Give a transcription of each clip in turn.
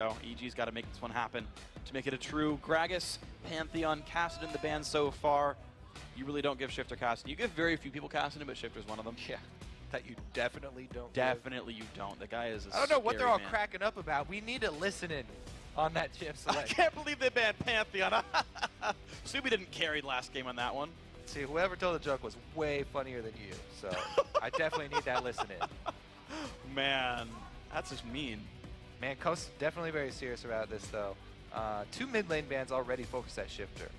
So EG's got to make this one happen to make it a true Gragas Pantheon. Kassadin the ban so far. You really don't give Shifter Kassadin. You give very few people Kassadin, but Shifter's one of them. Yeah, that you definitely don't. Definitely you don't. The guy is a I don't know what they're all man. cracking up about. We need to listen in on that chip select. I can't believe they banned Pantheon. Subi didn't carry last game on that one. See, whoever told the joke was way funnier than you, so I definitely need that listen in. Man, that's just mean. Man, Coast definitely very serious about this, though. 2 mid lane bans already focused at Shifter.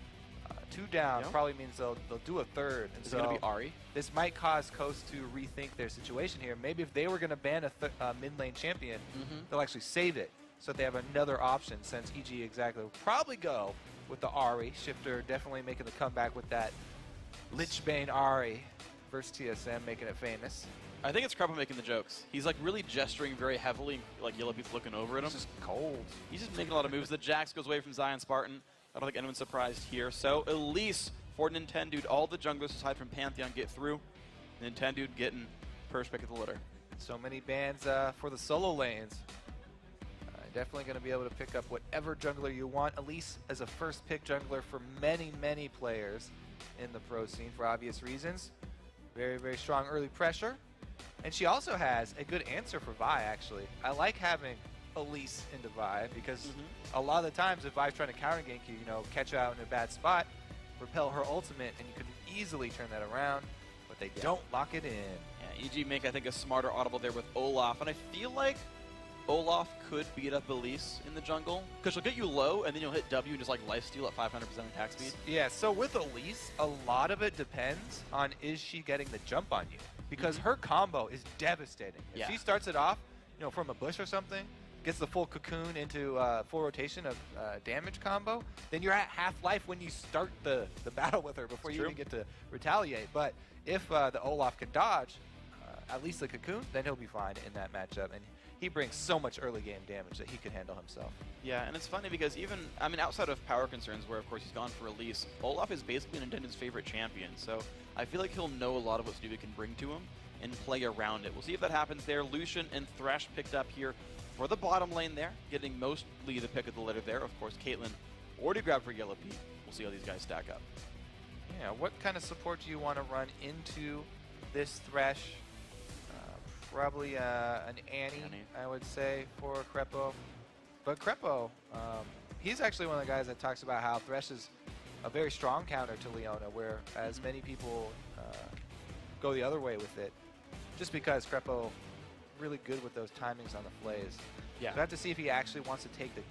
2 down probably means they'll do a third. And Is so it going to be Ahri? This might cause Coast to rethink their situation here. Maybe if they were going to ban a mid lane champion, they'll actually save it so that they have another option, since EG exactly will probably go with the Ahri. Shifter definitely making the comeback with that Lichbane Ahri versus TSM, making it famous. I think it's Creppo making the jokes. He's like really gesturing very heavily, like Yellowbeef's looking over at him. It's just cold. He's just making a lot of moves. The Jax goes away from Zion Spartan. I don't think anyone's surprised here. So Elise for Nintendude, all the junglers aside from Pantheon get through. Nintendude getting first pick of the litter. So many bans for the solo lanes. Definitely going to be able to pick up whatever jungler you want. Elise as a first pick jungler for many, many players in the pro scene for obvious reasons. Very, very strong early pressure. And she also has a good answer for Vi, actually. I like having Elise into Vi because a lot of the times if Vi's trying to counter gank you, catch you out in a bad spot, repel her ultimate, and you can easily turn that around, but they don't lock it in. Yeah, EG make, I think, a smarter audible there with Olaf, and I feel like Olaf could beat up Elise in the jungle, because she'll get you low, and then you'll hit W and just like lifesteal at 500% attack speed. Yeah, so with Elise, a lot of it depends on is she getting the jump on you, because her combo is devastating. If she starts it off, from a bush or something, gets the full cocoon into full rotation of damage combo, then you're at half life when you start the battle with her before you even get to retaliate. But if the Olaf can dodge at least the cocoon, then he'll be fine in that matchup. And he brings so much early game damage that he can handle himself. Yeah, and it's funny because even, outside of power concerns where, of course, he's gone for Elise, Olaf is basically Nintendo's favorite champion. So I feel like he'll know a lot of what Studio can bring to him and play around it. We'll see if that happens there. Lucian and Thresh picked up here for the bottom lane there, getting mostly the pick of the litter there. Of course, Caitlyn already grabbed for Yellowbeef. We'll see how these guys stack up. Yeah, what kind of support do you want to run into this Thresh? Probably an Annie, I would say, for Creppo. But Creppo, he's actually one of the guys that talks about how Thresh is a very strong counter to Leona, whereas many people go the other way with it, just because Creppo really good with those timings on the plays. Yeah. So I have to see if he actually wants to take the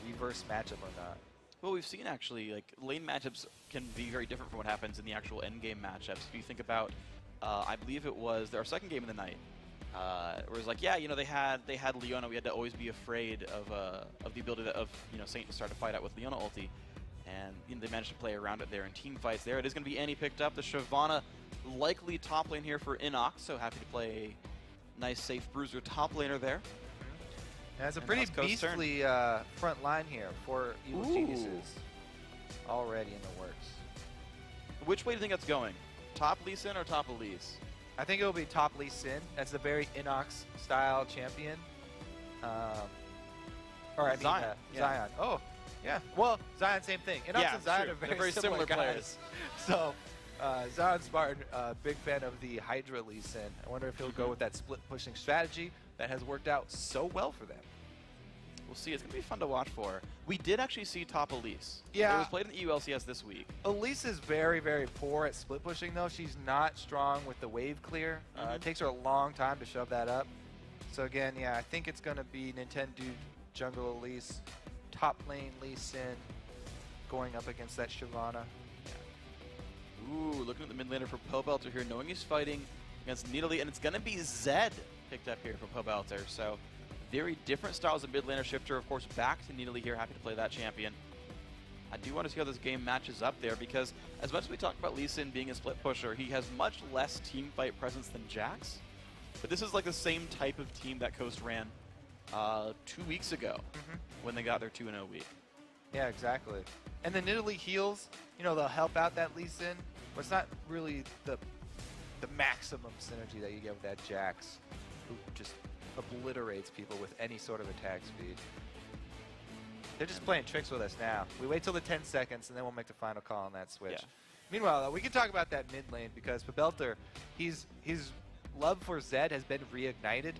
reverse matchup or not. Well, we've seen actually, like, lane matchups can be very different from what happens in the actual endgame matchups. If you think about, I believe it was our second game of the night, where it was like, yeah, they had Leona. We had to always be afraid of the ability of Saint to start to fight out with Leona ulti, and they managed to play around it there in team fights. There it is going to be Annie picked up. The Shyvana likely top lane here for Inox, so happy to play a nice safe bruiser top laner there. That's a pretty beastly front line here for Evil Geniuses already in the works. Which way do you think that's going? Top Lee Sin or top Elise? I think it will be top Lee Sin. That's the very Inox style champion. Zion. Zion. Oh, yeah. Well, Zion, same thing. Inox and Zion are very similar players. So, Zion Spartan, big fan of the Hydra Lee Sin. I wonder if he'll go with that split pushing strategy that has worked out so well for them. We'll see. It's going to be fun to watch for. We did actually see top Elise. Yeah. It was played in the LCS this week. Elise is very, very poor at split pushing, though. She's not strong with the wave clear. It takes her a long time to shove that up. So, again, yeah, I think it's going to be Nintendude jungle Elise, top lane Lee Sin, going up against that Shyvana. Ooh, looking at the mid laner for Pobelter here, knowing he's fighting against Nidalee, and it's going to be Zed picked up here for Pobelter. So, very different styles of mid laner. Shifter, of course, back to Nidalee here. Happy to play that champion. I do want to see how this game matches up there, because as much as we talk about Lee Sin being a split pusher, he has much less team fight presence than Jax. But this is like the same type of team that Coast ran 2 weeks ago when they got their 2-0 week. Yeah, exactly. And the Nidalee heals, they'll help out that Lee Sin, but it's not really the maximum synergy that you get with that Jax, who just obliterates people with any sort of attack speed. They're just playing tricks with us now. We wait till the 10 seconds, and then we'll make the final call on that switch. Yeah. Meanwhile, though, we can talk about that mid lane because Pabelter, his love for Zed has been reignited.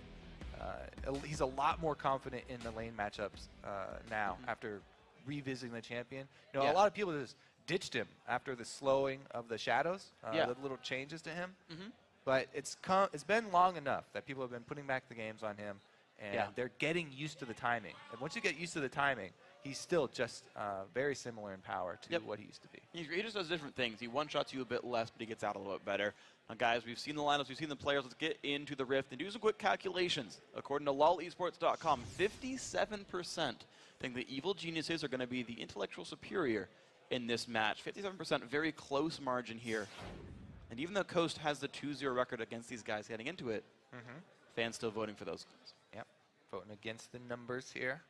He's a lot more confident in the lane matchups now after revisiting the champion. You know, a lot of people just ditched him after the slowing of the shadows, the little changes to him. But it's been long enough that people have been putting back the games on him, and they're getting used to the timing. And once you get used to the timing, he's still just very similar in power to what he used to be. He just does different things. He one-shots you a bit less, but he gets out a little bit better. Now, guys, we've seen the lineups, we've seen the players. Let's get into the Rift and do some quick calculations. According to lolesports.com, 57% think the Evil Geniuses are going to be the intellectual superior in this match. 57%, very close margin here. And even though Coast has the 2-0 record against these guys heading into it, fans still voting for those guys. Yep, voting against the numbers here.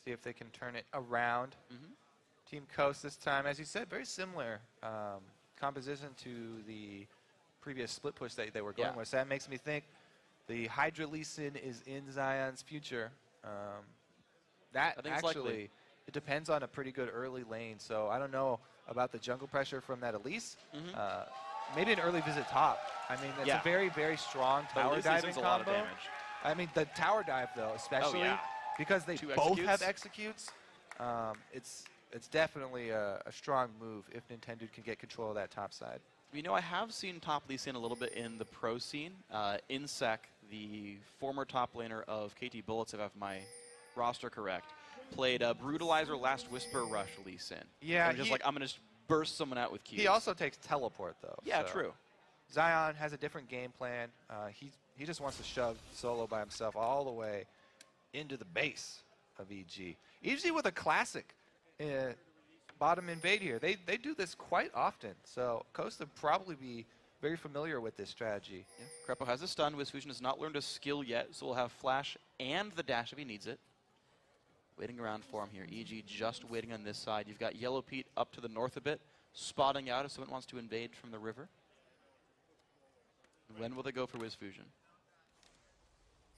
See if they can turn it around. Team Coast this time, as you said, very similar composition to the previous split push that they were going with. So that makes me think the Hydra Lee Sin is in Zion's future. That actually, it depends on a pretty good early lane. So I don't know about the jungle pressure from that Elise. Maybe an early visit top. I mean, that's a very, very strong tower diving combo. A lot of damage. I mean, the tower dive, though, especially because they both have executes, it's definitely a strong move if Nintendo can get control of that top side. You know, I have seen top Lee Sin a little bit in the pro scene. Insec, the former top laner of KT Bullets, if I have my roster correct, played Brutalizer Last Whisper Rush Lee Sin. Yeah, and just like, I'm going to burst someone out with Qs. He also takes teleport, though. Yeah, so. True. Zion has a different game plan. He just wants to shove solo by himself all the way into the base of EG. EG with a classic bottom invade here. They do this quite often, so Coast would probably be very familiar with this strategy. Yeah. Crepo has a stun. WizFusion has not learned a skill yet, so we'll have flash and the dash if he needs it. Waiting around for him here. EG just waiting on this side. You've got Yellow Pete up to the north a bit, spotting out if someone wants to invade from the river. When will they go for WizFusion?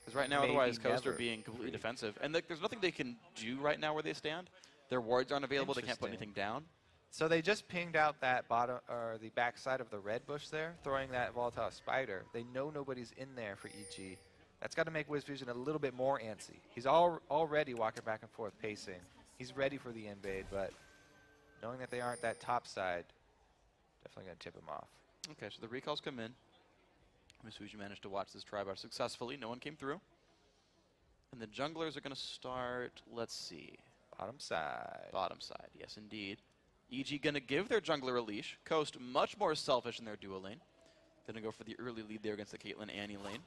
Because right now, Maybe otherwise, Coast are never. being completely defensive. And there's nothing they can do right now where they stand. Their wards aren't available. They can't put anything down. So they just pinged out that bottom or the backside of the red bush there, throwing that volatile spider. They know nobody's in there for EG. That's got to make WizFusion a little bit more antsy. He's already walking back and forth, pacing. He's ready for the invade, but knowing that they aren't that top side, definitely going to tip him off. Okay, so the recalls come in. WizFusion managed to watch this try-bar successfully. No one came through. And the junglers are going to start, let's see. Bottom side. Bottom side, yes indeed. EG going to give their jungler a leash. Coast much more selfish in their duo lane. Going to go for the early lead there against the Caitlyn Annie lane.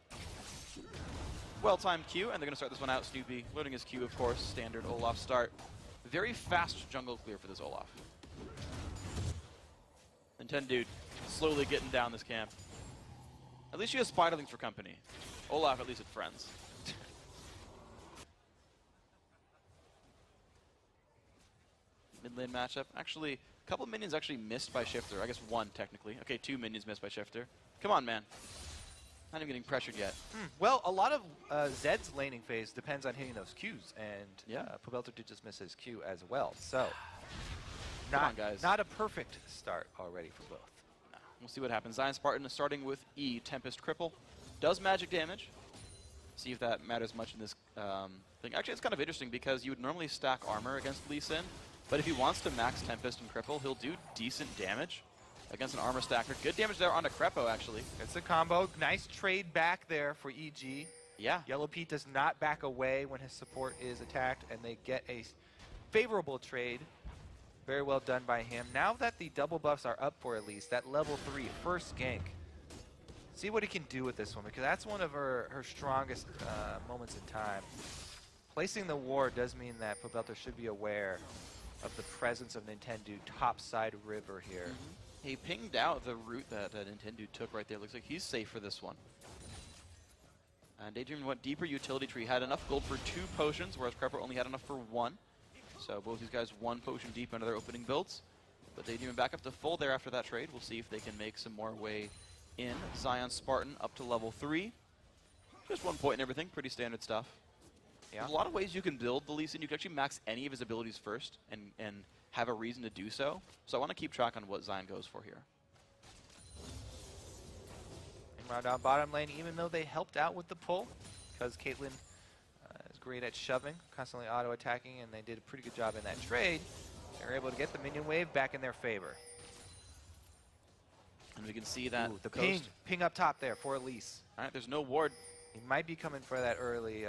Well-timed Q, and they're going to start this one out. Snoopy loading his Q, of course. Standard Olaf start. Very fast jungle clear for this Olaf. Nintendo slowly getting down this camp. At least she has Spiderlings for company. Olaf at least had friends. Mid lane matchup. Actually, a couple of minions actually missed by Shifter. I guess one, technically. Okay, 2 minions missed by Shifter. Come on, man. Not even getting pressured yet. Well, a lot of Zed's laning phase depends on hitting those Qs, and Pabelter did just miss his Q as well. So, not a perfect start already for both. No. We'll see what happens. Zion Spartan is starting with E, Tempest Cripple. Does magic damage. See if that matters much in this thing. Actually, it's kind of interesting because you would normally stack armor against Lee Sin, but if he wants to max Tempest and Cripple, he'll do decent damage against an armor stacker. Good damage there on a Crepo, actually. It's a combo. Nice trade back there for EG. Yeah. Yellow Pete does not back away when his support is attacked, and they get a favorable trade. Very well done by him. Now that the double buffs are up for at least, that level 3 first gank, see what he can do with this one, because that's one of her strongest moments in time. Placing the ward does mean that Pabelter should be aware of the presence of Nintendo topside river here. He pinged out the route that Nintendo took right there. Looks like he's safe for this one. And Daydream went deeper utility tree. Had enough gold for 2 potions, whereas Crepper only had enough for 1. So both these guys 1 potion deep into their opening builds. But Daydream back up to full there after that trade. We'll see if they can make some more way in. Zion Spartan up to level 3. Just 1 point and everything. Pretty standard stuff. Yeah. There's a lot of ways you can build the Lee Sin. You can actually max any of his abilities first and have a reason to do so. So I want to keep track on what Zion goes for here. And round out bottom lane, even though they helped out with the pull, because Caitlyn is great at shoving, constantly auto-attacking, and they did a pretty good job in that trade, they were able to get the minion wave back in their favor. And we can see that the ping up top there for Elise. All right, there's no ward. He might be coming for that early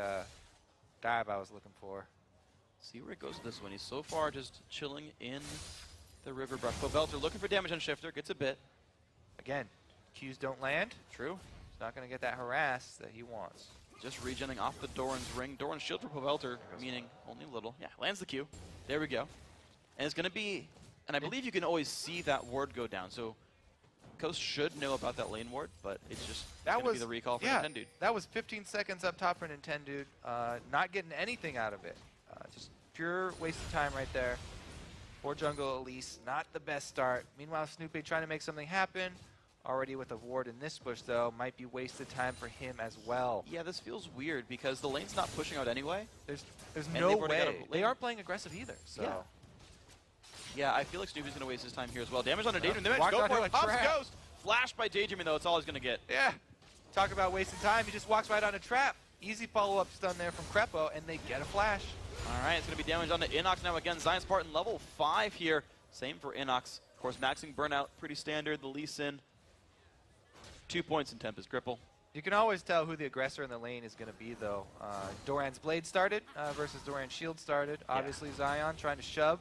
dive I was looking for. See where it goes with this one. He's so far just chilling in the river brush. Pobelter looking for damage on Shifter, gets a bit. Again, Qs don't land. True. He's not going to get that harass that he wants. Just regenning off the Doran's ring. Doran's shield for Pobelter, meaning only a little. Yeah, lands the Q. There we go. And it's going to be, and I believe you can always see that ward go down. So Coast should know about that lane ward, but it's just going to be the recall for Nintendude. That was 15 seconds up top for Nintendude. Not getting anything out of it. Just pure waste of time right there. For jungle Elise, not the best start. Meanwhile, Snoopy trying to make something happen. Already with a ward in this bush, though, might be wasted time for him as well. Yeah, this feels weird because the lane's not pushing out anyway. There's no way. They aren't playing aggressive either. So. Yeah, I feel like Snoopy's going to waste his time here as well. Damage on a Daydream. Go for it. Pops Ghost. Flashed by Daydreaming, though. It's all he's going to get. Yeah. Talk about wasting time. He just walks right on a trap. Easy follow-up stun there from Crepo, and they get a flash. All right, it's going to be damage on to Inox now again. Zion Spartan level 5 here. Same for Inox. Of course, maxing burnout, pretty standard. The Lee Sin. 2 points in Tempest Cripple. You can always tell who the aggressor in the lane is going to be, though. Doran's Blade started versus Doran's Shield started. Obviously, Zion trying to shove.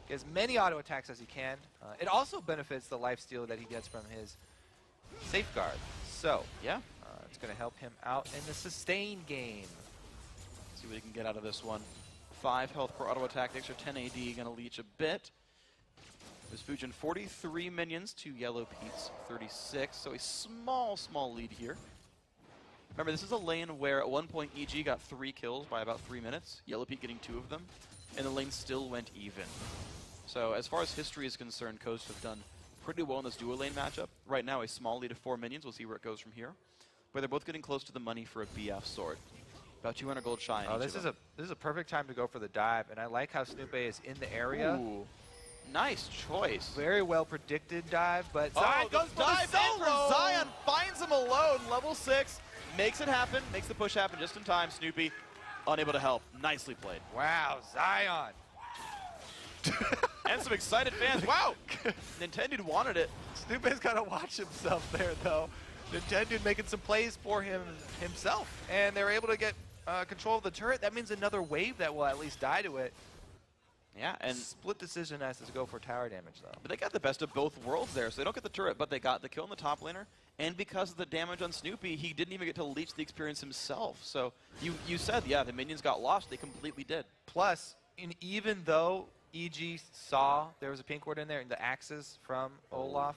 Get as many auto attacks as he can. It also benefits the lifesteal that he gets from his Safeguard. So, it's going to help him out in the sustain game. See what he can get out of this one. 5 health per auto attack, extra 10 AD, going to leech a bit. There's Fujin 43 minions to Yellow Pete's 36, so a small lead here. Remember, this is a lane where at one point EG got 3 kills by about 3 minutes, Yellow Pete getting 2 of them, and the lane still went even. So as far as history is concerned, Coast have done pretty well in this dual lane matchup. Right now, a small lead of 4 minions. We'll see where it goes from here. But they're both getting close to the money for a BF sword. About 200 gold shy. Oh, this is a perfect time to go for the dive, and I like how Snoopy is in the area. Ooh, nice choice. Very well predicted dive, but Zion goes for dive the solo. in for Zion, finds him alone, level 6, makes it happen, makes the push happen just in time. Snoopy unable to help. Nicely played. Wow, Zion. And some excited fans. Wow! Nintendude wanted it. Snoopy's got to watch himself there, though. Nintendude making some plays for himself, and they're able to get control of the turret. That means another wave that will at least die to it. Yeah, and split decision has to go for tower damage, though. But they got the best of both worlds there, so they don't get the turret, but they got the kill on the top laner. And because of the damage on Snoopy, he didn't even get to leech the experience himself. So you said, yeah, the minions got lost. They completely did. Plus, even though EG saw there was a pink ward in there and the axes from Olaf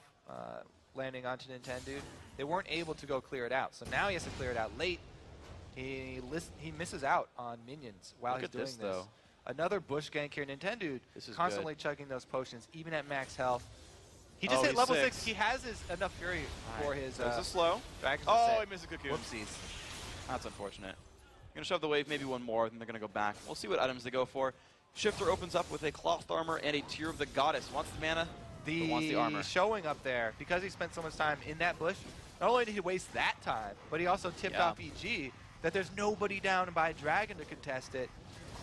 landing onto Nintendude, they weren't able to go clear it out. So now he has to clear it out late. He misses out on minions while he's doing this. Though. Another bush gank here. Nintendude constantly chugging those potions, even at max health. He just hit level 6. He has enough fury for his... There's a slow. He missed a cocoon. Whoopsies. That's unfortunate. Going to shove the wave, maybe one more, then they're going to go back. We'll see what items they go for. Shifter opens up with a cloth armor and a Tear of the Goddess. Wants the mana, but wants the armor. Showing up there, because he spent so much time in that bush, not only did he waste that time, but he also tipped off EG that there's nobody down by Dragon to contest it.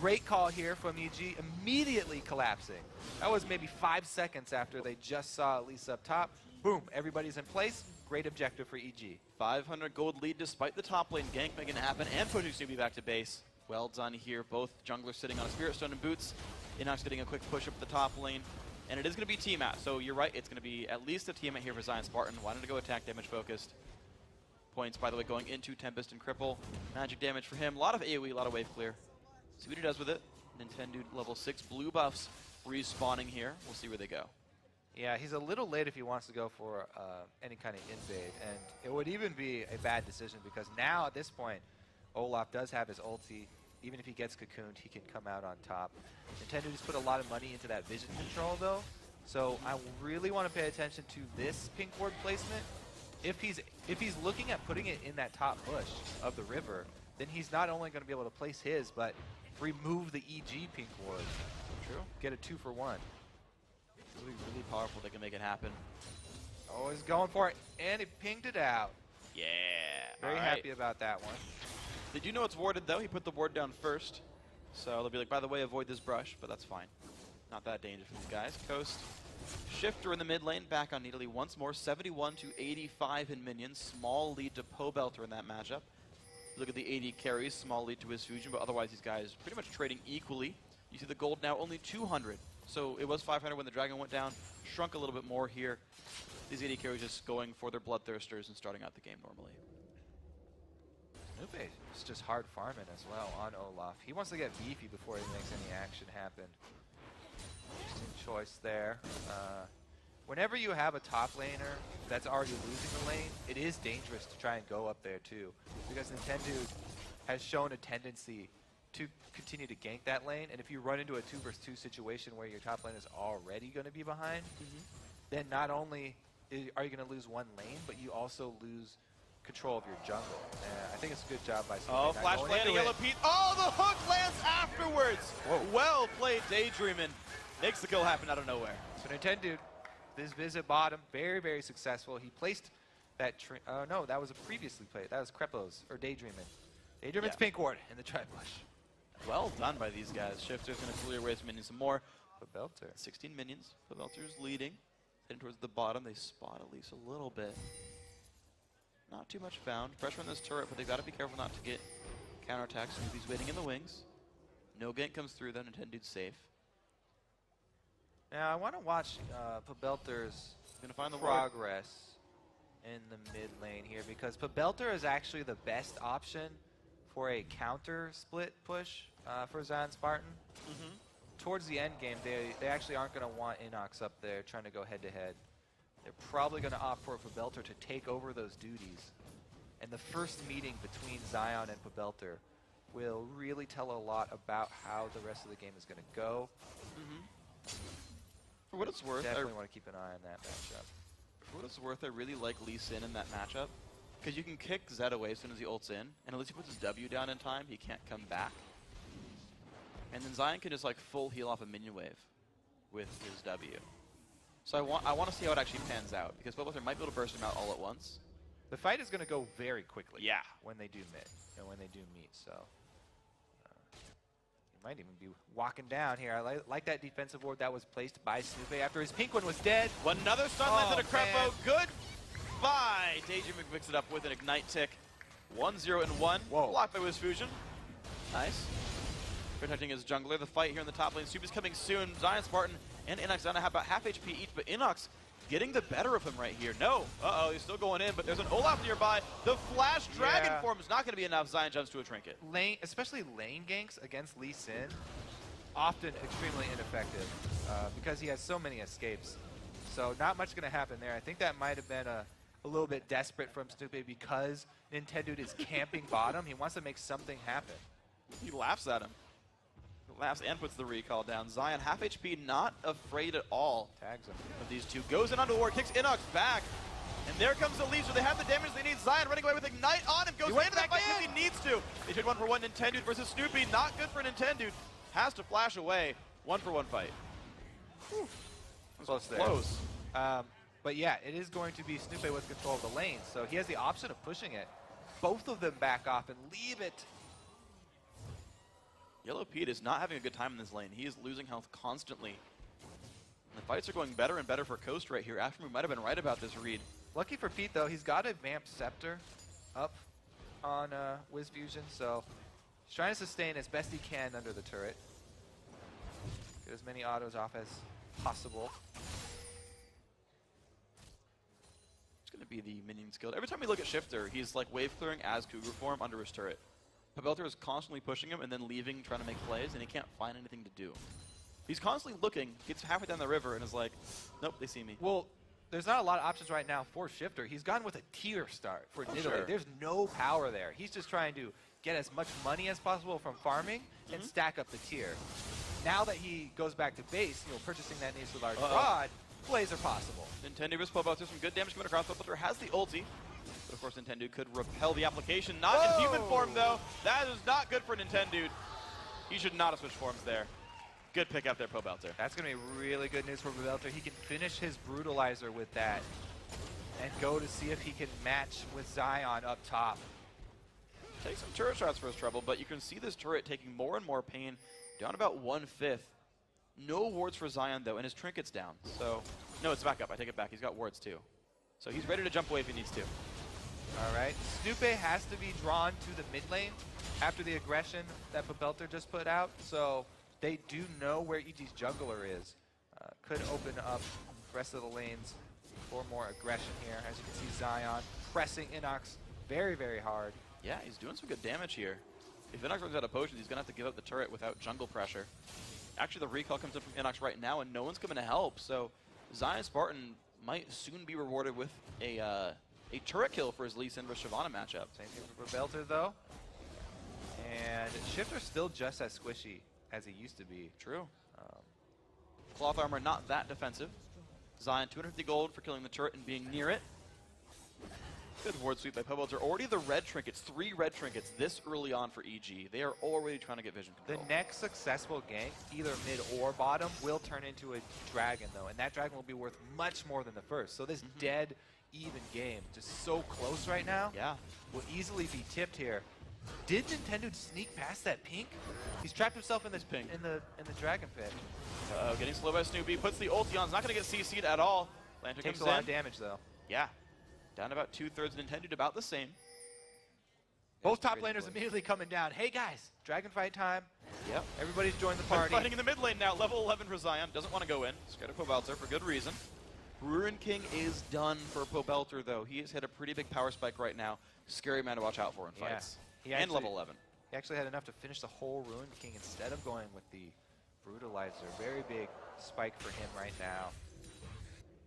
Great call here from EG, immediately collapsing. That was maybe 5 seconds after they just saw Elise up top. Boom, everybody's in place. Great objective for EG. 500 gold lead despite the top lane gank making it happen and pushing Snoopy back to base. Well done here. Both junglers sitting on a Spirit Stone and boots. Inox getting a quick push up the top lane. And it is going to be Tiamat, so you're right. It's going to be at least a Tiamat here for Zion Spartan. Wanted to go attack damage focused. Points, by the way, going into Tempest and Cripple. Magic damage for him. A lot of AoE, a lot of wave clear. See what he does with it. Nintendude level 6 blue buffs respawning here. We'll see where they go. Yeah, he's a little late if he wants to go for any kind of invade. And it would even be a bad decision because now at this point, Olaf does have his ulti. Even if he gets cocooned, he can come out on top. Nintendo just put a lot of money into that vision control, though. So I really want to pay attention to this pink ward placement. If he's looking at putting it in that top bush of the river, then he's not only going to be able to place his, but remove the EG pink ward. True. Get a 2-for-1. Really, really powerful. They can make it happen. Oh, he's going for it, and he pinged it out. Yeah. Very happy about that one. Did you know it's warded, though? He put the ward down first. So they'll be like, by the way, avoid this brush, but that's fine. Not that dangerous for these guys. Coast Shifter in the mid lane, back on Nidalee once more. 71 to 85 in minions. Small lead to Pobelter in that matchup. Look at the AD carries, small lead to his Fusion, but otherwise these guys pretty much trading equally. You see the gold now only 200. So it was 500 when the Dragon went down. Shrunk a little bit more here. These AD carries just going for their Bloodthirsters and starting out the game normally. Snoopy is just hard farming as well on Olaf. He wants to get beefy before he makes any action happen. Interesting choice there. Whenever you have a top laner that's already losing the lane, it is dangerous to try and go up there too, because Nintendo has shown a tendency to continue to gank that lane, and if you run into a 2 versus 2 situation where your top lane is already going to be behind, then not only are you going to lose one lane, but you also lose control of your jungle. I think it's a good job by Snoopy. Oh, flash play on Yellow Pete. Oh, the hook lands afterwards. Whoa. Well played, Daydreamin'. Makes the kill happen out of nowhere. So Nintendo, this visit bottom, very, very successful. He placed that, no, that was a previously played. That was Krepo's, or Daydreamin'. Daydreamin's pink ward in the tri-bush. Well done by these guys. Shifter's going to clear away his minions some more. Pobelter. 16 minions. Pobelter's leading. Heading towards the bottom. They spot at least a little bit. Not too much found. Pressure on this turret, but they've got to be careful not to get counterattacks. Snoopy's waiting in the wings. No gank comes through, though. Nintendo's safe. Now, I want to watch Pobelter's Gonna find the progress in the mid lane here, because Pobelter is actually the best option for a counter split push for Zion Spartan. Towards the end game, they actually aren't going to want Inox up there trying to go head-to-head. They're probably going to opt for Pobelter to take over those duties. And the first meeting between Zion and Pobelter will really tell a lot about how the rest of the game is going to go. For what it's worth, Definitely want to keep an eye on that matchup. For what it's worth, I really like Lee Sin in that matchup, because you can kick Zed away as soon as he ults in, and at least he puts his W down in time, he can't come back. And then Zion can just like full heal off a minion wave with his W. So I want to see how it actually pans out, because Pobelter might be able to burst him out all at once. The fight is going to go very quickly. Yeah. When they do meet, and when they do meet, so he might even be walking down here. I like that defensive ward that was placed by Snoopy after his pink one was dead. Another stun lands on a Krepo. Goodbye. Daydream picks it up with an ignite tick. 1-0 and 1. Whoa. Blocked by his Fusion. Nice. Protecting his jungler. The fight here in the top lane. Snoopy's coming soon. Zion Spartan and Inox down to have about half HP each, but Inox getting the better of him right here. No. Uh-oh, he's still going in, but there's an Olaf nearby. The Flash Dragon form is not going to be enough. Zion jumps to a trinket. Lane, especially lane ganks against Lee Sin, often extremely ineffective because he has so many escapes. So not much going to happen there. I think that might have been a little bit desperate from Snoopy because Nintendo is camping bottom. He wants to make something happen. He laughs at him. Laughs and puts the recall down. Zion, half HP, not afraid at all. Tags him. Of these two. Goes in onto the ward, kicks Inox back. And there comes the lead, so they have the damage they need. Zion running away with Ignite on him. Goes into that fight because he needs to. They trade 1-for-1 Nintendo versus Snoopy. Not good for Nintendo. Has to flash away. 1-for-1 fight. Whew. Close there. Close. But yeah, it is going to be Snoopy with control of the lane. So he has the option of pushing it. Both of them back off and leave it. Yellow Pete is not having a good time in this lane. He is losing health constantly. And the fights are going better and better for Coast right here. Aftermoon might have been right about this read. Lucky for Pete, though, he's got a Vamp Scepter up on Wiz Fusion, so he's trying to sustain as best he can under the turret. Get as many autos off as possible. It's going to be the minion skill. Every time we look at Shifter, he's like wave clearing as Cougar form under his turret. Pobelter is constantly pushing him and then leaving, trying to make plays, and he can't find anything to do. He's constantly looking, gets halfway down the river, and is like, nope, they see me. Well, there's not a lot of options right now for Shifter. He's gone with a tier start for Nidalee. Sure. There's no power there. He's just trying to get as much money as possible from farming and stack up the tier. Now that he goes back to base, purchasing that Nace with Large Rod, plays are possible. Nintendo vs. Pobelter, some good damage coming across. Pobelter has the ulti. But of course, Nintendo could repel the application. Not in human form, though. That is not good for Nintendo. He should not have switched forms there. Good pick up there, Pobelter. That's going to be really good news for Pobelter. He can finish his Brutalizer with that and go to see if he can match with Zion up top. Take some turret shots for his trouble, but you can see this turret taking more and more pain, down about 1/5. No wards for Zion, though, and his trinket's down. So, no, it's back up. I take it back. He's got wards, too. So he's ready to jump away if he needs to. All right. Snoop has to be drawn to the mid lane after the aggression that Pobelter just put out. So they do know where EG's jungler is. Could open up the rest of the lanes for more aggression here. As you can see, Zion pressing Inox very, very hard. Yeah, he's doing some good damage here. If Inox runs out of potions, he's going to have to give up the turret without jungle pressure. Actually, the recall comes in from Inox right now, and no one's coming to help. So Zion Spartan might soon be rewarded with a turret kill for his Lee Sin vs Shyvana matchup. Same thing for Pobelter, though. And Shifter's still just as squishy as he used to be. True. Cloth armor not that defensive. Zion 250 gold for killing the turret and being near it. Good ward sweep by Pobelter. Already the red trinkets, 3 red trinkets this early on for EG. They are already trying to get vision control. The next successful gank, either mid or bottom, will turn into a dragon, though. And that dragon will be worth much more than the first. So this dead, even game, just so close right now, will easily be tipped here. Did Nintendo sneak past that pink? He's trapped himself in this pink in the dragon pit. Getting slow by Snoopy, puts the ulti on. He's not going to get CC'd at all. Lantern Takes comes a lot in. of damage, though. Yeah. Down about 2/3. Nintendo about the same. Both top laners immediately coming down. Hey guys, dragon fight time. Yep. Everybody's joined the party. Fighting in the mid lane now. Level 11 for Zion. Doesn't want to go in. Scared of Pobelter for good reason. Ruin King is done for Pobelter, though. He has hit a pretty big power spike right now. Scary man to watch out for in fights. And level 11. He actually had enough to finish the whole Ruin King instead of going with the Brutalizer. Very big spike for him right now.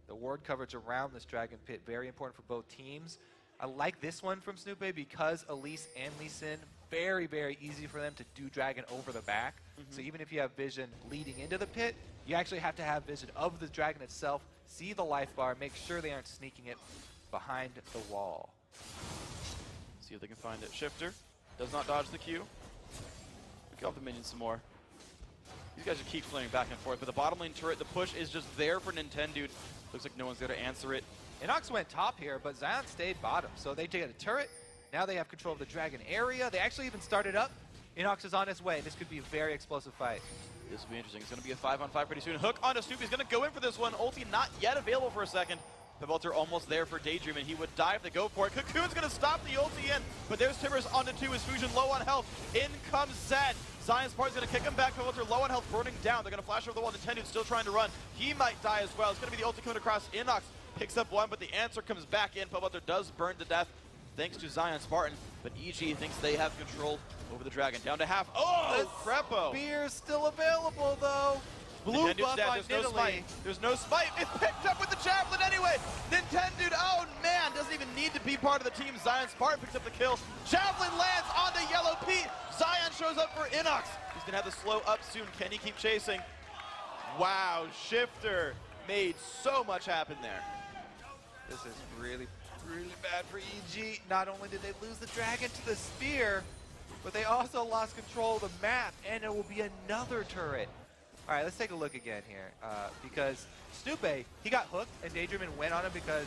The ward coverage around this dragon pit, very important for both teams. I like this one from Snoopy because Elise and Lee Sin, very, very easy for them to do dragon over the back. So even if you have vision leading into the pit, you actually have to have vision of the dragon itself, see the life bar, make sure they aren't sneaking it behind the wall. See if they can find it. Shifter does not dodge the Q. Pick up the minions some more. These guys just keep flaming back and forth, but the bottom lane turret, the push is just there for Nintendo. Looks like no one's there to answer it. Inox went top here, but Zion stayed bottom. So they take a turret. Now they have control of the dragon area. They actually even started up. Inox is on his way. This could be a very explosive fight. This will be interesting. It's going to be a 5-on-5 pretty soon. Hook onto Snoopy. He's going to go in for this one. Ulti not yet available for a second. Pobelter almost there for Daydream, and he would die if they go for it. Cocoon's going to stop the ulti in, but there's Timbers onto 2. His Fusion low on health. In comes Zed. Zion's Spartan's going to kick him back. Pobelter low on health, burning down. They're going to flash over the wall. Nintendo's still trying to run. He might die as well. It's going to be the ulti coming across. Inox picks up one, but the answer comes back in. Pobelter does burn to death thanks to Zion Spartan, but EG thinks they have control over the dragon. Down to half. Oh, Crepo! Spear's still available, though. Blue buff on Nidalee. There's no smite. It's picked up with the javelin anyway. Nintendo, oh man, doesn't even need to be part of the team. Zion Spartan picks up the kill. Javelin lands onto Yellow Pete. Zion shows up for Inox. He's gonna have the slow up soon. Can he keep chasing? Wow, Shifter made so much happen there. This is really, really bad for EG. Not only did they lose the dragon to the spear, but they also lost control of the map, and it will be another turret. All right, let's take a look again here, because Snoopy, he got hooked, and Daydream went on him because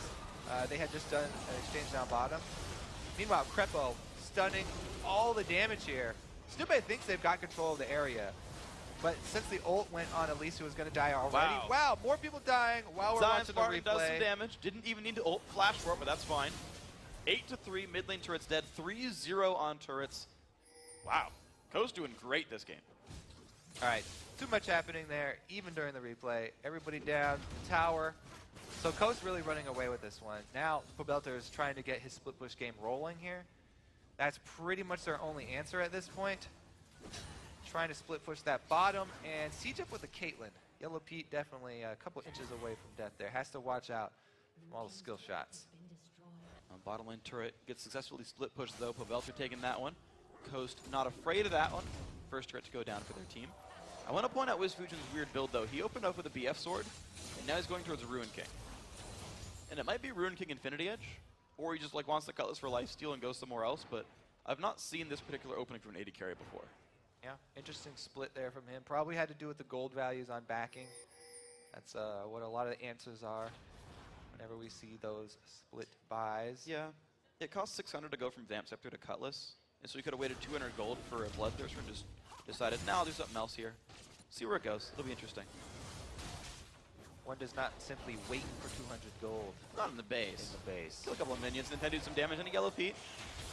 they had just done an exchange down bottom. Meanwhile, Crepo stunning all the damage here. Snoopy thinks they've got control of the area, but since the ult went on Elise, who was going to die already, wow, more people dying while we're watching the replay. Does some damage, didn't even need to ult flash for it, but that's fine. 8-3, mid lane turrets dead, 3-0 on turrets. Wow, Ko's doing great this game. All right, too much happening there, even during the replay. Everybody down, tower. So Ko's really running away with this one. Now Pobelter is trying to get his split push game rolling here. That's pretty much their only answer at this point. Trying to split push that bottom, and siege up with the Caitlyn. Yellow Pete definitely a couple inches away from death there. Has to watch out from all the skill shots. Bottom lane turret gets successfully split pushed though. Pobelter taking that one. Coast not afraid of that one. First turret to go down for their team. I want to point out Wiz Fujin's weird build though. He opened up with a BF sword, and now he's going towards a Ruin King. And it might be Ruin King Infinity Edge. or he just like wants the Cutlass for lifesteal and goes somewhere else, but I've not seen this particular opening from an AD carry before. Yeah, interesting split there from him. Probably had to do with the gold values on backing. That's what a lot of the answers are whenever we see those split buys. Yeah, it costs 600 to go from Vamp Scepter to Cutlass, and so he could have waited 200 gold for a Bloodthirster and just decided, now I'll do something else here. See where it goes. It'll be interesting. One does not simply wait for 200 gold. Not in the base. In the base. Kill a couple of minions, and then do some damage on a Yellow Pete.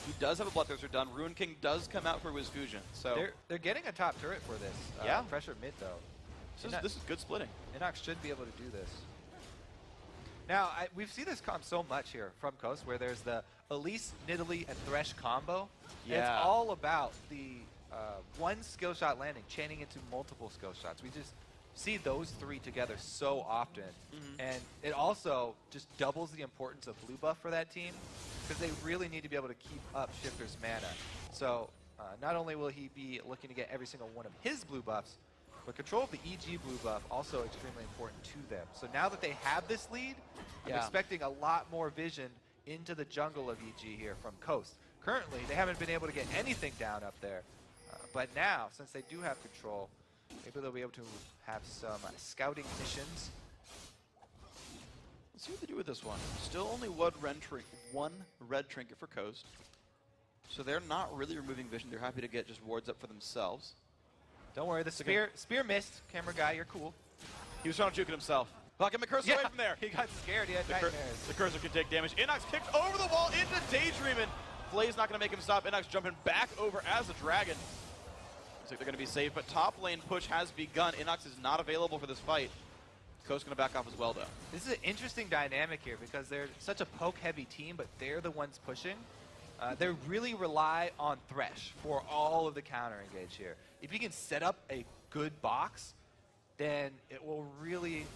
He does have a Bloodthirster done. Ruin King does come out for Wiz Fusion. So they're getting a top turret for this. Yeah. Pressure mid though. This is good splitting. Inox should be able to do this. Now, we've seen this come so much here from Coast, where there's the Elise, Nidalee, and Thresh combo. Yeah. And it's all about the one skill shot landing, chaining into multiple skill shots. We just see those three together so often. And it also just doubles the importance of blue buff for that team, because they really need to be able to keep up Shifter's mana. So not only will he be looking to get every single one of his blue buffs, but control of the EG blue buff also extremely important to them. So now that they have this lead, I'm expecting a lot more vision into the jungle of EG here from Coast. Currently, they haven't been able to get anything down up there. But now, since they do have control, maybe they'll be able to have some scouting missions. Let's see what they do with this one. Still only one red trinket for Coast. So they're not really removing vision. They're happy to get just wards up for themselves. Don't worry, the spear missed. Camera guy, you're cool. He was trying to juke it himself. Pocket McCurse away from there. He got scared. He had nightmares. The cursor can take damage. Inox kicked over the wall into Daydreamin'. Flay's not going to make him stop. Inox jumping back over as a dragon. Looks like they're going to be safe, but top lane push has begun. Inox is not available for this fight. Coast's going to back off as well, though. This is an interesting dynamic here because they're such a poke-heavy team, but they're the ones pushing. They really rely on Thresh for all of the counter engage here. If you can set up a good box, then it will really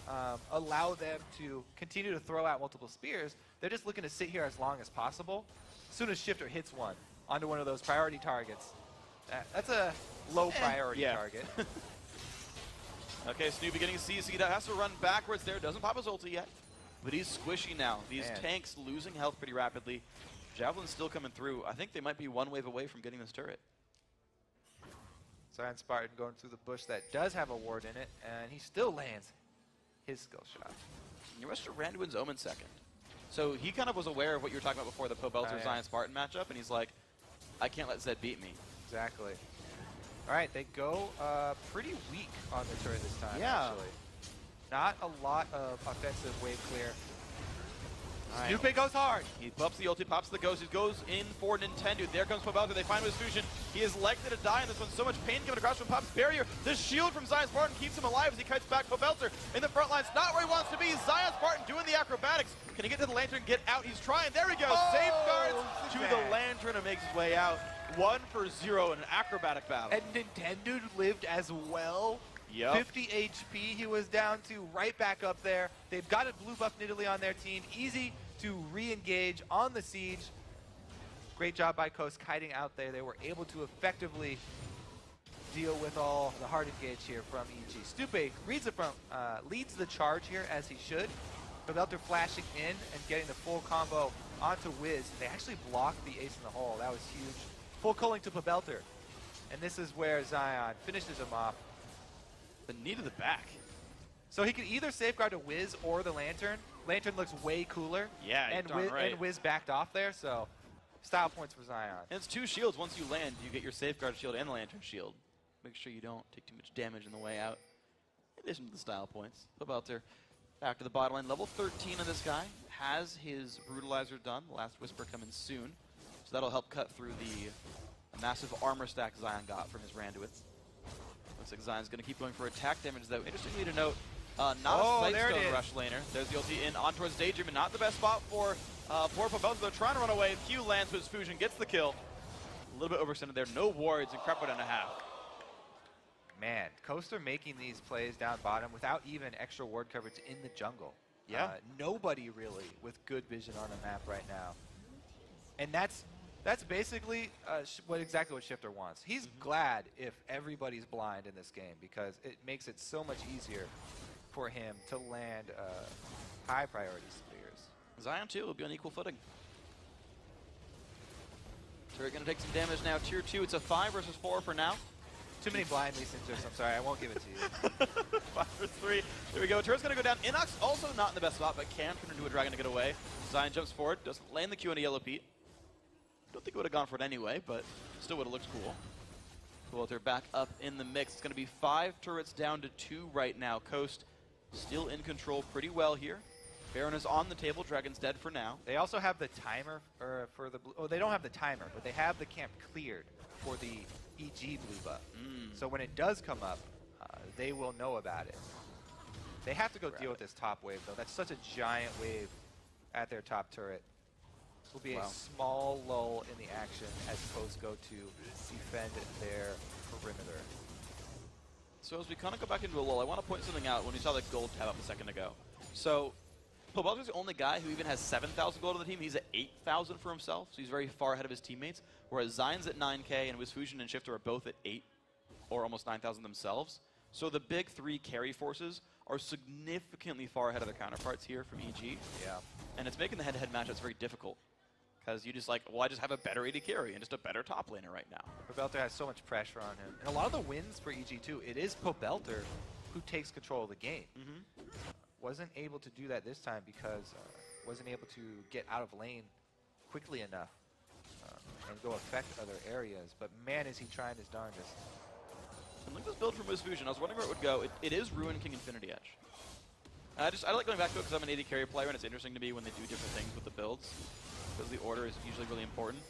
allow them to continue to throw out multiple spears. They're just looking to sit here as long as possible. As soon as Shifter hits one onto one of those priority targets, that's a low priority target. Okay, Snoopy getting CC'd out, has to run backwards there. Doesn't pop his ulti yet, but he's squishy now. These tanks losing health pretty rapidly. Javelin's still coming through. I think they might be one wave away from getting this turret. Zion Spartan going through the bush that does have a ward in it, and he still lands his skill shot. You rushed to Randuin's Omen second. So he kind of was aware of what you were talking about before, the Pobelter Zion Spartan matchup, and he's like, I can't let Zed beat me. Exactly. All right, they go pretty weak on the turret this time, Yeah. actually. Not a lot of offensive wave clear. Right. Snoopy goes hard. He pops the ulti, pops the ghost. He goes in for Nintendo. There comes Pobelter. They find Wiz Fusion. He is likely to die in this one. So much pain coming across from Pop's barrier. The shield from Zion Spartan keeps him alive as he kites back. Pobelter in the front lines, not where he wants to be. Zion Spartan doing the acrobatics. Can he get to the lantern, get out? He's trying. There he goes. Safeguards to the lantern and makes his way out. 1 for 0 in an acrobatic battle. And Nintendo lived as well. Yep. 50 HP he was down to, right back up there. They've got a blue buff Nidalee on their team. Easy to re-engage on the siege. Great job by Coast kiting out there. They were able to effectively deal with all the hard engage here from EG. Stupe leads the charge here as he should. Pobelter flashing in and getting the full combo onto Wiz. They actually blocked the ace in the hole. That was huge. Full culling to Pobelter. And this is where Zion finishes him off. The knee to the back. So he could either safeguard a Wiz or the Lantern. Lantern looks way cooler. Yeah, and darn right. And Wiz backed off there, so style points for Zion. And it's 2 shields. Once you land, you get your safeguard shield and the lantern shield. Make sure you don't take too much damage on the way out. In addition to the style points. Pobelter back to the bottom line. Level 13 on this guy. Has his brutalizer done. The last whisper coming soon. So that'll help cut through the massive armor stack Zion got from his Randuits. Looks like Zion's going to keep going for attack damage, though. Interestingly to note, not a Sightstone rush laner. There's the ulti in on towards Daydream, and not the best spot for poor Pobelter. They're trying to run away. Q lands with Fusion, gets the kill. A little bit overextended there. No wards, and Crepo down to half. Man, Coast are making these plays down bottom without even extra ward coverage in the jungle. Yeah. Nobody really with good vision on the map right now. And that's basically exactly what Shifter wants. He's glad if everybody's blind in this game because it makes it so much easier for him to land high priority spears. Zion, too, will be on equal footing. Turret gonna take some damage now. Tier 2, it's a 5 versus 4 for now. Too many blind Lee Sin, I'm sorry, I won't give it to you. 5 versus 3. There we go. Turret's gonna go down. Inox also not in the best spot, but can turn into a dragon to get away. Zion jumps forward, doesn't land the Q on a Yellow Pete. Don't think it would have gone for it anyway, but still would have looked cool. Cool, they're back up in the mix. It's gonna be 5 turrets down to 2 right now. Coast still in control pretty well here. Baron is on the table. Dragon's dead for now. They also have the timer for the blue. Oh, they don't have the timer, but they have the camp cleared for the EG blue buff. So when it does come up, they will know about it. They have to go deal with this top wave, though. That's such a giant wave at their top turret. This will be a small lull in the action as Coast go to defend their perimeter. So as we kind of go back into a lull, I want to point something out when we saw the gold tab up a second ago. So Pobelter's the only guy who even has 7,000 gold on the team. He's at 8,000 for himself, so he's very far ahead of his teammates. Whereas Zion's at 9K and Wisfusion and Shifter are both at 8 or almost 9,000 themselves. So the big 3 carry forces are significantly far ahead of their counterparts here from EG. Yeah. And it's making the head-to-head matchups very difficult. Because you just like, well, I just have a better AD carry and just a better top laner right now. Pobelter has so much pressure on him. And a lot of the wins for EG too, it is Pobelter who takes control of the game. Wasn't able to do that this time because wasn't able to get out of lane quickly enough and go affect other areas. But man, is he trying his darndest. And look at this build from Wisfusion. I was wondering where it would go. It is Ruin King Infinity Edge. I like going back to it because I'm an AD carry player and it's interesting to me when they do different things with the builds. Because the order is usually really important.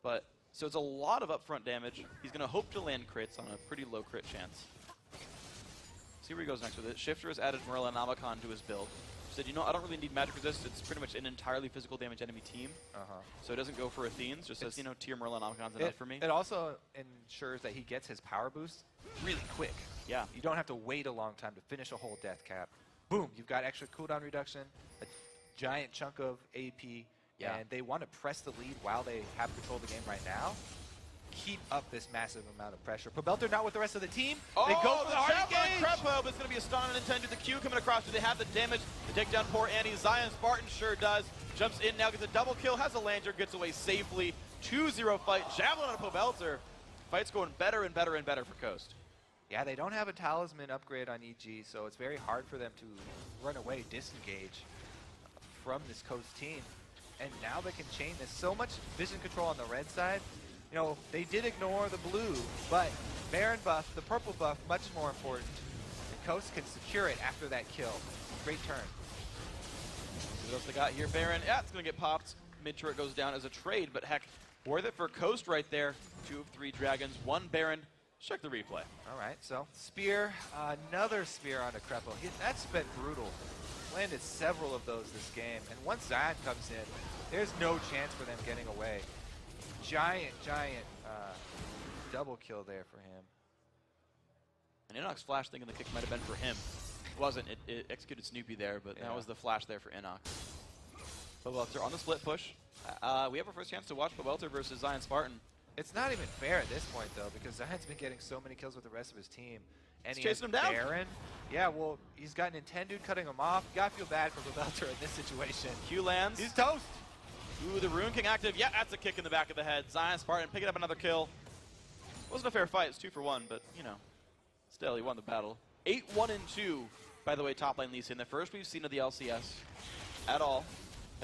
But, so it's a lot of upfront damage. He's going to hope to land crits on a pretty low crit chance. See where he goes next with it. Shifter has added Merlin Namacon to his build. Said, you know, I don't really need magic resist. It's pretty much an entirely physical damage enemy team. So it doesn't go for Athenes. Just says, you know, tier Merlin Namacon's enough for me. It also ensures that he gets his power boost really quick. Yeah. You don't have to wait a long time to finish a whole death cap. Boom, you've got extra cooldown reduction, a giant chunk of AP, and they want to press the lead while they have control of the game right now. Keep up this massive amount of pressure. Pobelter not with the rest of the team. They go for the hard engage. Crepo, but it's going to be a stun on Nintendo. The Q coming across. Do they have the damage to take down poor Annie? Zion Spartan sure does. Jumps in now, gets a double kill, has a lander, gets away safely. 2-0 fight. Javelin on Pobelter. Fight's going better and better and better for Coast. Yeah, they don't have a talisman upgrade on EG, so it's very hard for them to run away, disengage from this Coast team. And now they can chain this. So much vision control on the red side. You know, they did ignore the blue, but Baron buff, the purple buff, much more important. And Coast can secure it after that kill. Great turn. What else they got here? Baron, yeah, it's going to get popped. Mid-turret goes down as a trade, but heck, worth it for Coast right there. 2 of 3 dragons, 1 Baron. Check the replay. All right, so spear, another spear onto Crepo. That's been brutal. Landed several of those this game, and once Zion comes in, there's no chance for them getting away. Giant double kill there for him. And Inox flash thinking the kick might have been for him. It wasn't. It executed Snoopy there, but that was the flash there for Inox. Pobelter on the split push. We have our first chance to watch Pobelter versus Zion Spartan. It's not even fair at this point, though, because Zion's been getting so many kills with the rest of his team. And he's chasing him down. Baron. Yeah, well, he's got Nintendo cutting him off. You gotta feel bad for Pobelter in this situation. Q lands. He's toast. Ooh, the Rune King active. Yeah, that's a kick in the back of the head. Zion Spartan picking up another kill. Wasn't a fair fight. It's 2 for 1, but, you know, still, he won the battle. 8-1-2, by the way, top lane Lee Sin. The first we've seen of the LCS at all,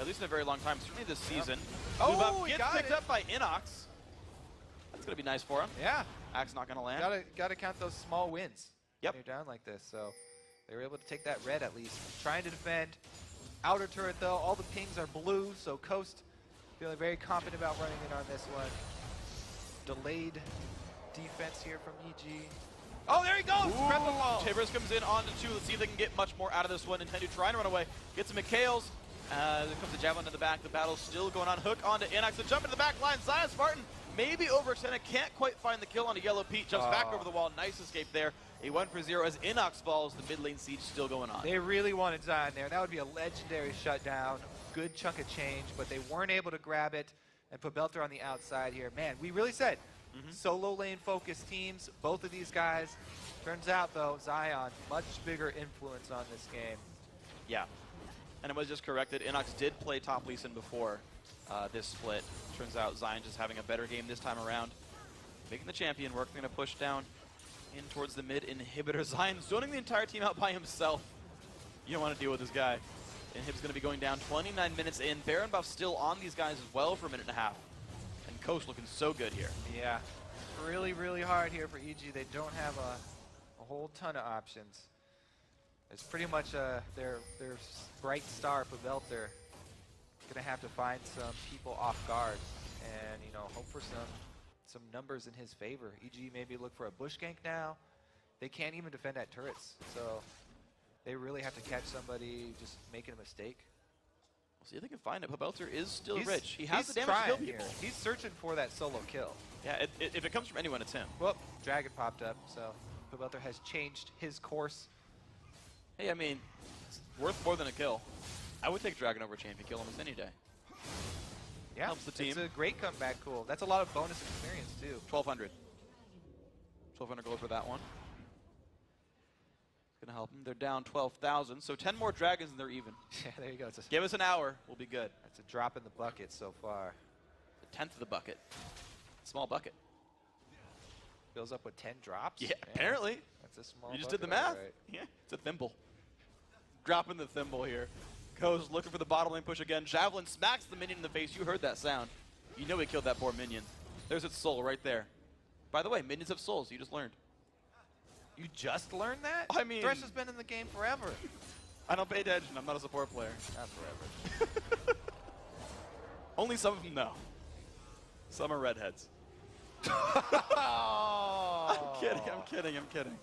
at least in a very long time, certainly this season. Oh, gets picked up by Inox. That's going to be nice for him. Yeah. Axe not going to land. Gotta count those small wins. Yep. When you're down like this, so they were able to take that red at least. Trying to defend. Outer turret, though, all the pings are blue, so Coast feeling very confident about running in on this one. Delayed defense here from EG. Oh, there he goes! Tibbers comes in onto 2. Let's see if they can get much more out of this one. Nintendo trying to run away. Gets him McHale's. There comes the Javelin to the back. The battle's still going on. Hook onto Inox. And jump into the back line. Zion Spartan maybe overextended. Can't quite find the kill on a Yellow Pete. Jumps back over the wall. Nice escape there. A 1 for 0 as Inox falls. The mid lane siege still going on. They really wanted Zion there. That would be a legendary shutdown. Good chunk of change, but they weren't able to grab it. And Pobelter on the outside here. Man, we really said solo lane focused teams. Both of these guys. Turns out, though, Zion, much bigger influence on this game. Yeah. And it was just corrected. Inox did play top Lee Sin before. this split. Turns out Zion just having a better game this time around. Making the champion work. They're going to push down in towards the mid inhibitor. Zion zoning the entire team out by himself. You don't want to deal with this guy. Inhib's going to be going down 29 minutes in. Baron buff still on these guys as well for a minute and a half. And Coast looking so good here. Yeah, really, really hard here for EG. They don't have a whole ton of options. It's pretty much their bright star Pabelter gonna have to find some people off guard and hope for some numbers in his favor. EG maybe look for a bush gank now. They can't even defend at turrets, so they really have to catch somebody just making a mistake. We'll see if they can find it. Pabelter is still rich. He has the damage to kill people. He's searching for that solo kill. Yeah, if it comes from anyone, it's him. Well, Dragon popped up, so Pabelter has changed his course. Hey, I mean, it's worth more than a kill. I would take Dragon over champion kill almost any day. Yeah, helps the team. It's a great comeback cool. That's a lot of bonus experience, too. 1,200. 1,200 gold for that one. It's going to help them. They're down 12,000, so 10 more Dragons and they're even. Yeah, there you go. Give us an hour, we'll be good. That's a drop in the bucket so far. A tenth of the bucket. Small bucket. Fills up with 10 drops? Yeah, apparently. That's a small You just bucket, did the math. right. Yeah, it's a thimble. Dropping the thimble here. Koz looking for the bottom lane push again. Javelin smacks the minion in the face. You heard that sound. You know he killed that poor minion. There's its soul right there. By the way, minions have souls. You just learned. You just learned that? I mean, Thresh has been in the game forever. I don't pay attention. I'm not a support player. Not forever. Only some of them know. Some are redheads. Oh. I'm kidding.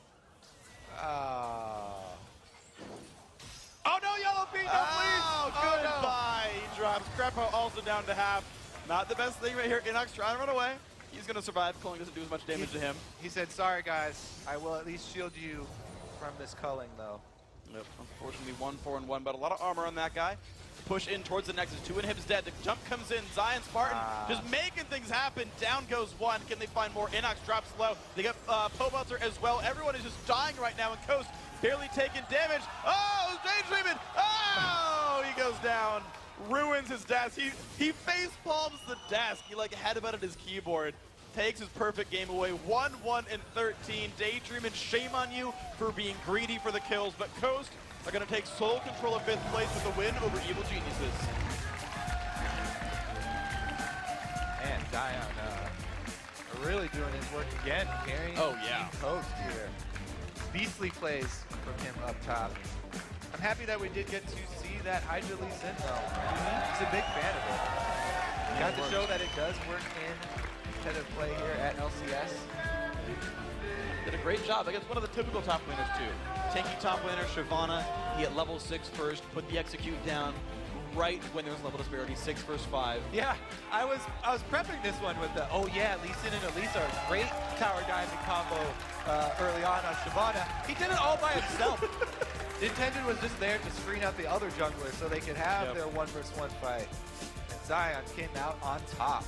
Oh no, Yellow Pea, no, please! Oh, goodbye. He drops. Crepo also down to half. Not the best thing right here. Inox trying to run away. He's going to survive. Culling doesn't do as much damage to him. He said, sorry guys, I will at least shield you from this culling though. Yep, unfortunately 1-4-1, but a lot of armor on that guy. Push in towards the Nexus. 2 inhibs dead. The jump comes in. Zion Spartan just making things happen. Down goes one. Can they find more? Inox drops low. They get Pabelter as well. Everyone is just dying right now, and Coast barely taking damage. Oh, Daydreaming! Oh, he goes down. Ruins his desk. He face palms the desk. He like headbutted his keyboard. Takes his perfect game away. 1-1 and 13. Daydreaming, shame on you for being greedy for the kills, but Coast are going to take sole control of 5th place with a win over Evil Geniuses. And Zion really doing his work again, carrying Coast here. Beastly plays from him up top. I'm happy that we did get to see that Hydra lease in though. He's a big fan of it. Got to show that it does work in competitive play here at LCS. Did a great job against one of the typical top laners too. Tanky top laner, Shyvana, he at level 6 first, put the execute down right when there was level disparity, 6 versus 5. Yeah, I was prepping this one with the, oh yeah, Lee Sin and Elisa are a great tower diamond combo early on Shyvana. He did it all by himself. Intended was just there to screen out the other junglers so they could have their 1 versus 1 fight. And Zion came out on top.